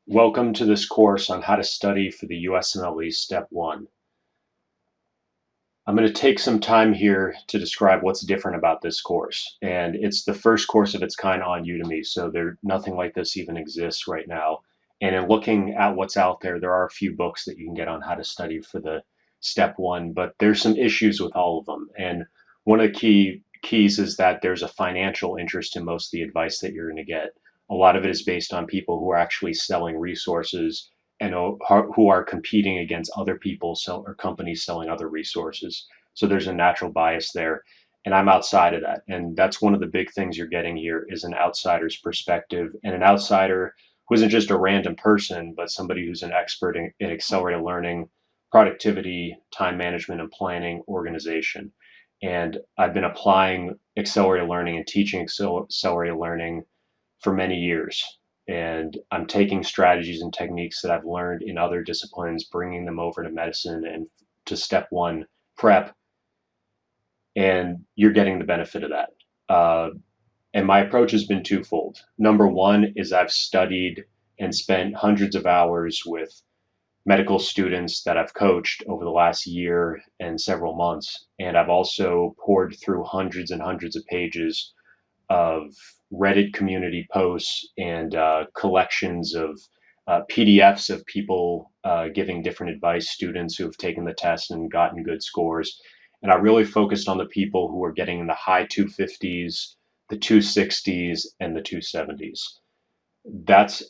Welcome to this course on how to study for the USMLE Step 1. I'm going to take some time here to describe what's different about this course. And it's the first course of its kind on Udemy, so nothing like this even exists right now. And in looking at what's out there, there are a few books that you can get on how to study for the Step 1, but there's some issues with all of them. And one of the keys is that there's a financial interest in most of the advice that you're going to get. A lot of it is based on people who are actually selling resources and who are competing against other people or companies selling other resources. So there's a natural bias there. And I'm outside of that. And that's one of the big things you're getting here is an outsider's perspective, and an outsider who isn't just a random person, but somebody who's an expert in accelerated learning, productivity, time management and planning, organization. And I've been applying accelerated learning and teaching accelerated learning for many years. And I'm taking strategies and techniques that I've learned in other disciplines, bringing them over to medicine and to Step 1 prep. And you're getting the benefit of that. And my approach has been twofold. Number one is I've studied and spent hundreds of hours with medical students that I've coached over the last year and several months. And I've also poured through hundreds and hundreds of pages of Reddit community posts and collections of PDFs of people giving different advice, students who have taken the test and gotten good scores. And I really focused on the people who are getting in the high 250s, the 260s, and the 270s.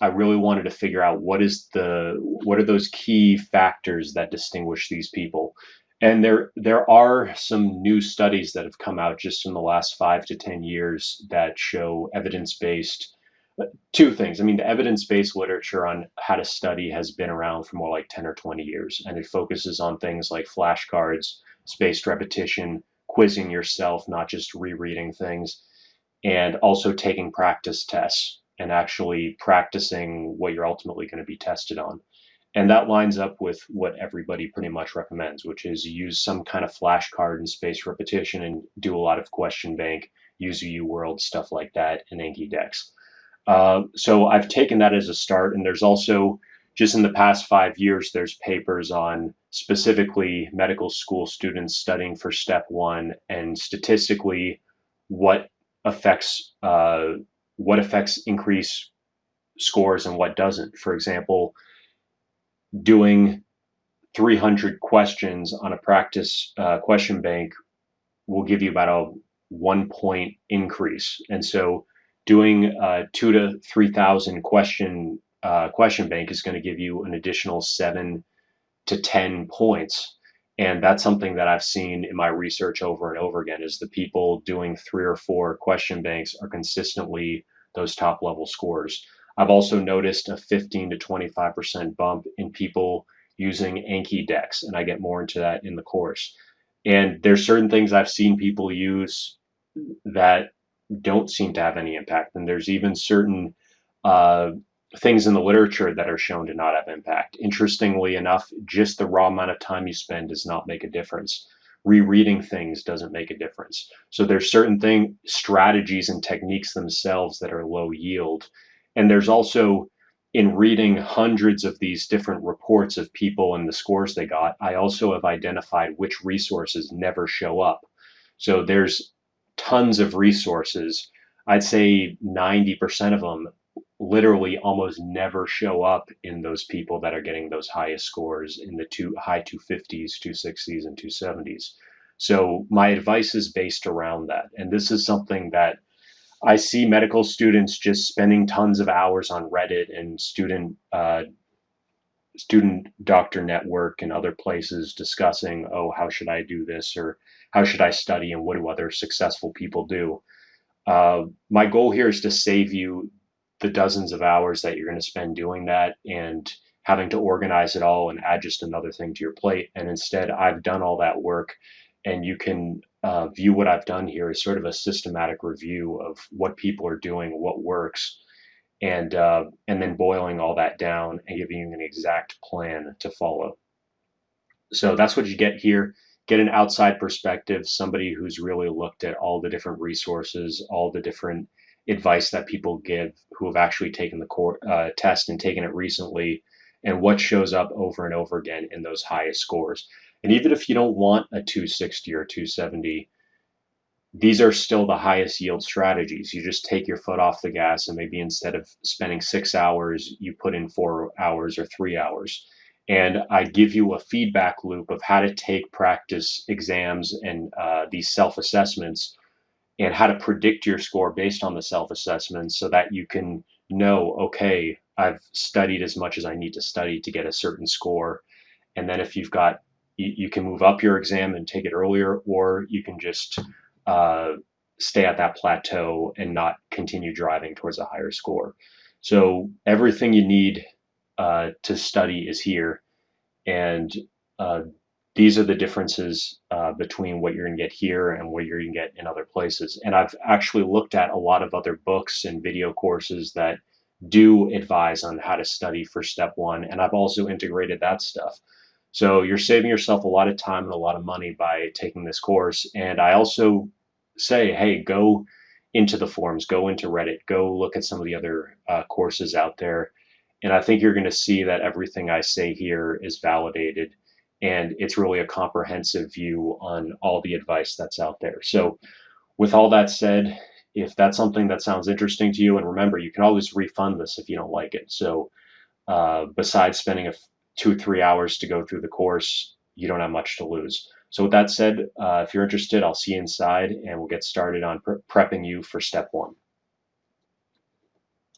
I really wanted to figure out what are those key factors that distinguish these people. And there are some new studies that have come out just in the last 5 to 10 years that show evidence-based two things. I mean, the evidence-based literature on how to study has been around for more like 10 or 20 years, and it focuses on things like flashcards, spaced repetition, quizzing yourself, not just rereading things, and also taking practice tests and actually practicing what you're ultimately going to be tested on. And that lines up with what everybody pretty much recommends, which is use some kind of flashcard and spaced repetition and do a lot of question bank, use UWorld, stuff like that, and Anki decks. So I've taken that as a start. And there's also, just in the past 5 years, there's papers on specifically medical school students studying for Step 1 and statistically what affects increase scores and what doesn't. For example, doing 300 questions on a practice question bank will give you about a 1 point increase. And so doing 2,000 to 3,000 question bank is going to give you an additional 7 to 10 points. And that's something that I've seen in my research over and over again, is the people doing 3 or 4 question banks are consistently those top level scores. I've also noticed a 15 to 25% bump in people using Anki decks, and I get more into that in the course. And there's certain things I've seen people use that don't seem to have any impact. And there's even certain things in the literature that are shown to not have impact. Interestingly enough, just the raw amount of time you spend does not make a difference. Rereading things doesn't make a difference. So there's certain strategies and techniques themselves that are low yield. And there's also, in reading hundreds of these different reports of people and the scores they got, I also have identified which resources never show up. So there's tons of resources. I'd say 90% of them literally almost never show up in those people that are getting those highest scores in the high 250s, 260s, and 270s. So my advice is based around that. And this is something that I see medical students just spending tons of hours on Reddit and student doctor network and other places discussing, oh, how should I do this, or how should I study, and what do other successful people do? My goal here is to save you the dozens of hours that you're going to spend doing that and having to organize it all and add just another thing to your plate. And instead, I've done all that work, and you can view what I've done here as sort of a systematic review of what people are doing, what works, and then boiling all that down and giving you an exact plan to follow. So that's what you get here. Get an outside perspective, somebody who's really looked at all the different resources, all the different advice that people give who have actually taken the test and taken it recently, and what shows up over and over again in those highest scores. And even if you don't want a 260 or 270, these are still the highest yield strategies. You just take your foot off the gas, and maybe instead of spending 6 hours, you put in 4 hours or 3 hours. And I give you a feedback loop of how to take practice exams and these self assessments, and how to predict your score based on the self assessments, so that you can know, okay, I've studied as much as I need to study to get a certain score. And then if you can move up your exam and take it earlier, or you can just uh, stay at that plateau and not continue driving towards a higher score. So everything you need to study is here. And uh, these are the differences between what you're going to get here and what you're going to get in other places. And I've actually looked at a lot of other books and video courses that do advise on how to study for step one. And I've also integrated that stuff. So you're saving yourself a lot of time and a lot of money by taking this course. And I also say, hey, go into the forums, go into Reddit, go look at some of the other courses out there. And I think you're going to see that everything I say here is validated. And it's really a comprehensive view on all the advice that's out there. So with all that said, if that's something that sounds interesting to you, and remember, you can always refund this if you don't like it. So besides spending 2 or 3 hours to go through the course, you don't have much to lose. So with that said, if you're interested, I'll see you inside, and we'll get started on prepping you for step one.